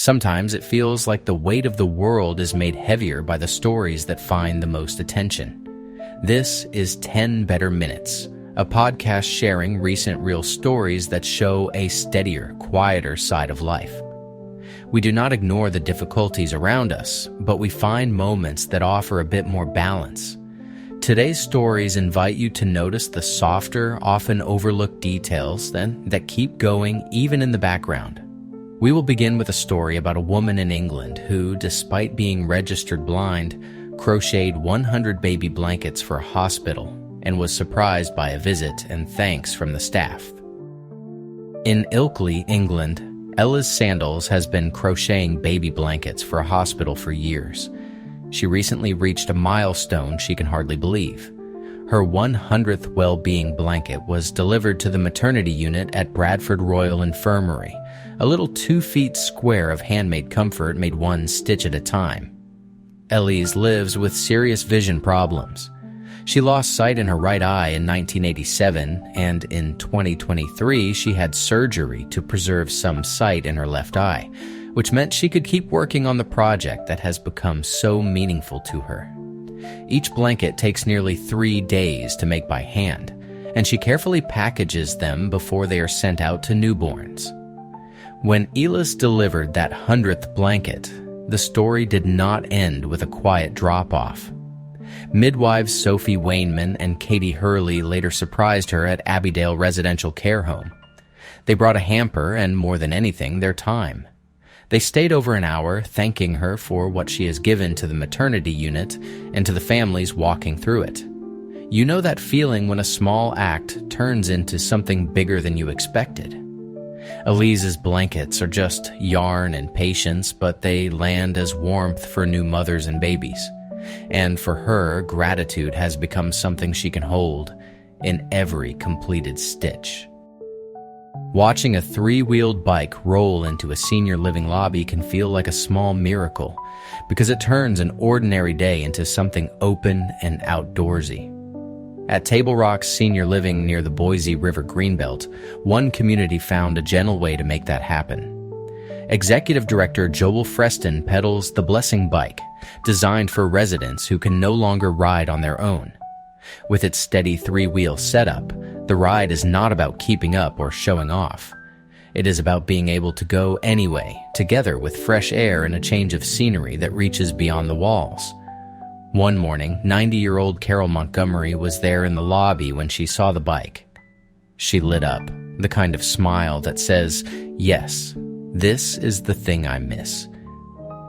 Sometimes it feels like the weight of the world is made heavier by the stories that find the most attention. This is 10 Better Minutes, a podcast sharing recent real stories that show a steadier, quieter side of life. We do not ignore the difficulties around us, but we find moments that offer a bit more balance. Today's stories invite you to notice the softer, often overlooked details that keep going even in the background. We will begin with a story about a woman in England who, despite being registered blind, crocheted 100 baby blankets for a hospital and was surprised by a visit and thanks from the staff. In Ilkley, England, Ella's Sandals has been crocheting baby blankets for a hospital for years. She recently reached a milestone she can hardly believe. Her 100th well-being blanket was delivered to the maternity unit at Bradford Royal Infirmary, a little 2 feet square of handmade comfort made one stitch at a time. Elise lives with serious vision problems. She lost sight in her right eye in 1987, and in 2023 she had surgery to preserve some sight in her left eye, which meant she could keep working on the project that has become so meaningful to her. Each blanket takes nearly 3 days to make by hand, and she carefully packages them before they are sent out to newborns. When Elis delivered that 100th blanket, the story did not end with a quiet drop-off. Midwives Sophie Wainman and Katie Hurley later surprised her at Abbeydale Residential Care Home. They brought a hamper and, more than anything, their time. They stayed over an hour, thanking her for what she has given to the maternity unit and to the families walking through it. You know that feeling when a small act turns into something bigger than you expected. Elise's blankets are just yarn and patience, but they land as warmth for new mothers and babies. And for her, gratitude has become something she can hold in every completed stitch. Watching a 3-wheeled bike roll into a senior living lobby can feel like a small miracle, because it turns an ordinary day into something open and outdoorsy. At Table Rock's senior living near the Boise River Greenbelt, one community found a gentle way to make that happen. Executive Director Joel Freston pedals the Blessing Bike, designed for residents who can no longer ride on their own. With its steady 3-wheel setup, the ride is not about keeping up or showing off. It is about being able to go anyway, together with fresh air and a change of scenery that reaches beyond the walls. One morning, 90-year-old Carol Montgomery was there in the lobby when she saw the bike. She lit up, the kind of smile that says, "Yes, this is the thing I miss."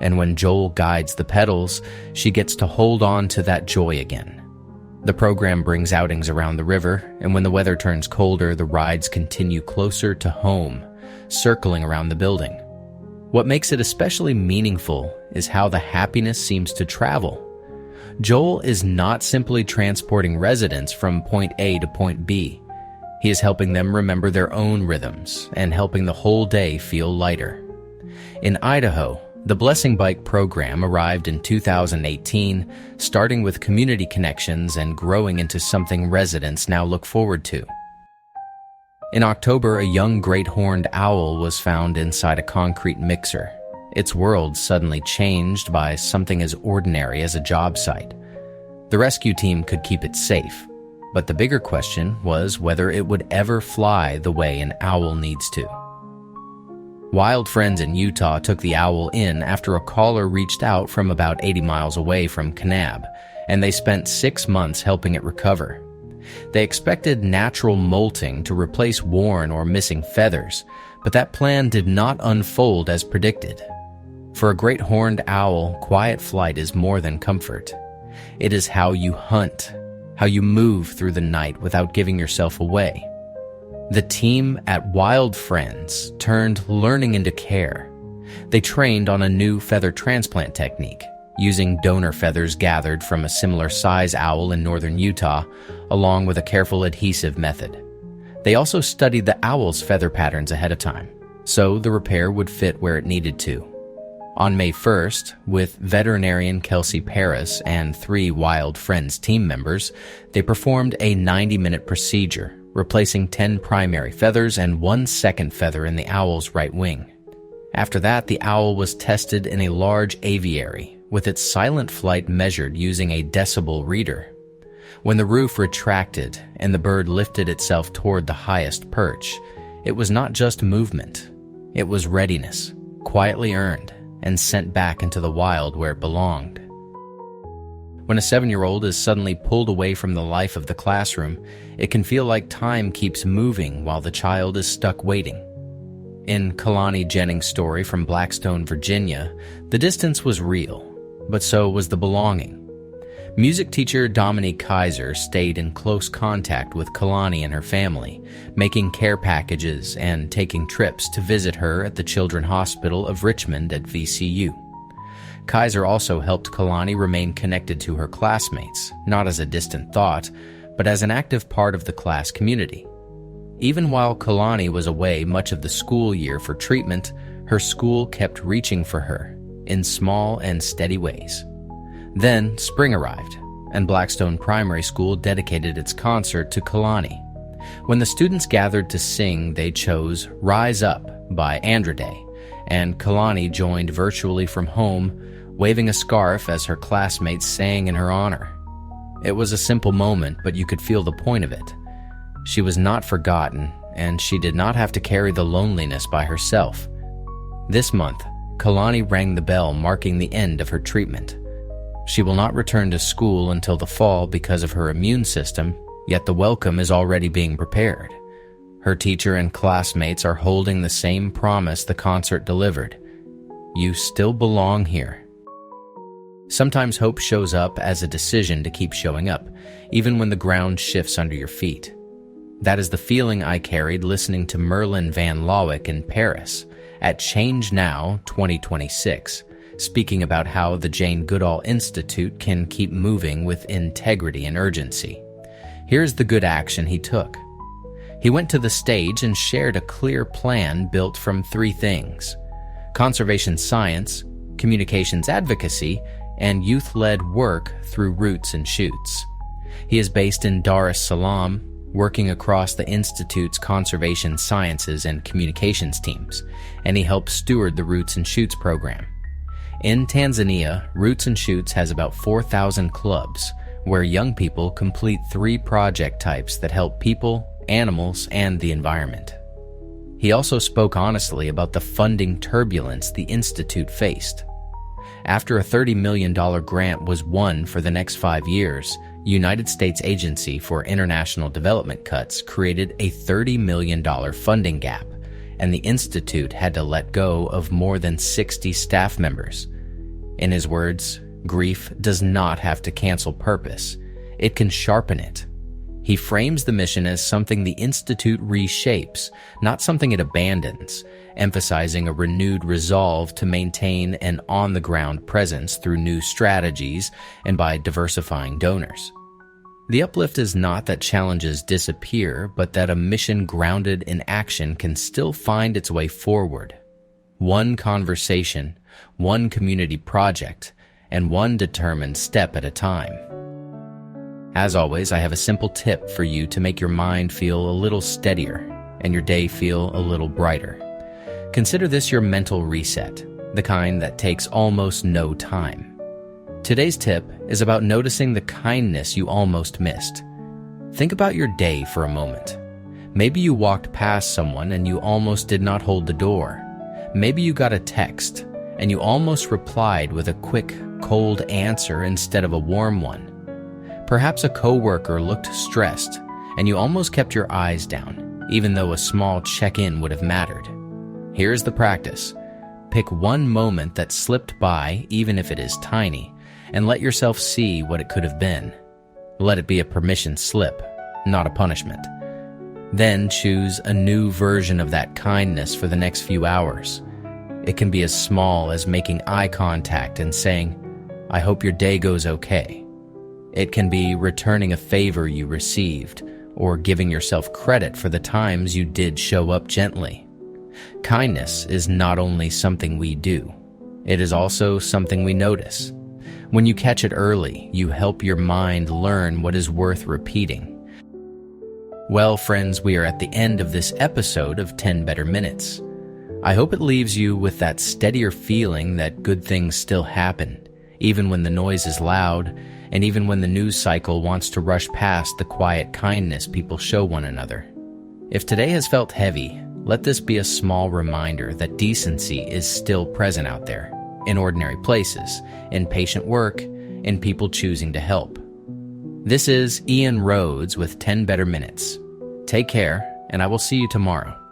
And when Joel guides the pedals, she gets to hold on to that joy again. The program brings outings around the river, and when the weather turns colder, the rides continue closer to home, circling around the building. What makes it especially meaningful is how the happiness seems to travel. Joel is not simply transporting residents from point A to point B. He is helping them remember their own rhythms and helping the whole day feel lighter. In Idaho, the Blessing Bike program arrived in 2018, starting with community connections and growing into something residents now look forward to. In October, a young great horned owl was found inside a concrete mixer. Its world suddenly changed by something as ordinary as a job site. The rescue team could keep it safe, but the bigger question was whether it would ever fly the way an owl needs to. Wild Friends in Utah took the owl in after a caller reached out from about 80 miles away from Kanab, and they spent 6 months helping it recover. They expected natural molting to replace worn or missing feathers, but that plan did not unfold as predicted. For a great horned owl, quiet flight is more than comfort. It is how you hunt, how you move through the night without giving yourself away. The team at Wild Friends turned learning into care. They trained on a new feather transplant technique, using donor feathers gathered from a similar size owl in northern Utah, along with a careful adhesive method. They also studied the owl's feather patterns ahead of time, so the repair would fit where it needed to. On May 1st, with veterinarian Kelsey Paris and 3 Wild Friends team members, they performed a 90-minute procedure, replacing 10 primary feathers and 1 second feather in the owl's right wing. After that, the owl was tested in a large aviary, with its silent flight measured using a decibel reader. When the roof retracted and the bird lifted itself toward the highest perch, it was not just movement. It was readiness, quietly earned and sent back into the wild where it belonged. When a 7-year-old is suddenly pulled away from the life of the classroom, it can feel like time keeps moving while the child is stuck waiting. In Khalani Jennings' story from Blackstone, Virginia, the distance was real, but so was the belonging. Music teacher Dominique Kaiser stayed in close contact with Khalani and her family, making care packages and taking trips to visit her at the Children's Hospital of Richmond at VCU. Kaiser also helped Khalani remain connected to her classmates, not as a distant thought, but as an active part of the class community. Even while Khalani was away much of the school year for treatment, her school kept reaching for her in small and steady ways. Then spring arrived, and Blackstone Primary School dedicated its concert to Khalani. When the students gathered to sing, they chose Rise Up by Andrade, and Khalani joined virtually from home, waving a scarf as her classmates sang in her honor. It was a simple moment, but you could feel the point of it. She was not forgotten, and she did not have to carry the loneliness by herself. This month, Khalani rang the bell marking the end of her treatment. She will not return to school until the fall because of her immune system, yet the welcome is already being prepared. Her teacher and classmates are holding the same promise the concert delivered. You still belong here. Sometimes hope shows up as a decision to keep showing up, even when the ground shifts under your feet. That is the feeling I carried listening to Merlin Van Lawick in Paris at Change Now 2026, speaking about how the Jane Goodall Institute can keep moving with integrity and urgency. Here's the good action he took. He went to the stage and shared a clear plan built from 3 things: conservation science, communications advocacy, and youth-led work through Roots and Shoots. He is based in Dar es Salaam, working across the Institute's conservation sciences and communications teams, and he helps steward the Roots and Shoots program. In Tanzania, Roots and Shoots has about 4,000 clubs, where young people complete 3 project types that help people, animals, and the environment. He also spoke honestly about the funding turbulence the Institute faced. After a $30 million grant was won for the next 5 years, United States Agency for International Development cuts created a $30 million funding gap, and the Institute had to let go of more than 60 staff members. In his words, grief does not have to cancel purpose. It can sharpen it. He frames the mission as something the Institute reshapes, not something it abandons, emphasizing a renewed resolve to maintain an on-the-ground presence through new strategies and by diversifying donors. The uplift is not that challenges disappear, but that a mission grounded in action can still find its way forward. One conversation, one community project, and one determined step at a time. As always, I have a simple tip for you to make your mind feel a little steadier and your day feel a little brighter. Consider this your mental reset, the kind that takes almost no time. Today's tip is about noticing the kindness you almost missed. Think about your day for a moment. Maybe you walked past someone and you almost did not hold the door. Maybe you got a text and you almost replied with a quick, cold answer instead of a warm one. Perhaps a coworker looked stressed and you almost kept your eyes down, even though a small check-in would have mattered. Here's the practice. Pick one moment that slipped by, even if it is tiny, and let yourself see what it could have been. Let it be a permission slip, not a punishment. Then choose a new version of that kindness for the next few hours. It can be as small as making eye contact and saying, "I hope your day goes okay." It can be returning a favor you received, or giving yourself credit for the times you did show up gently. Kindness is not only something we do, it is also something we notice. When you catch it early, you help your mind learn what is worth repeating. Well, friends, we are at the end of this episode of 10 Better Minutes. I hope it leaves you with that steadier feeling that good things still happen, even when the noise is loud, and even when the news cycle wants to rush past the quiet kindness people show one another. If today has felt heavy, let this be a small reminder that decency is still present out there, in ordinary places, in patient work, in people choosing to help. This is Ian Rhodes with 10 Better Minutes. Take care, and I will see you tomorrow.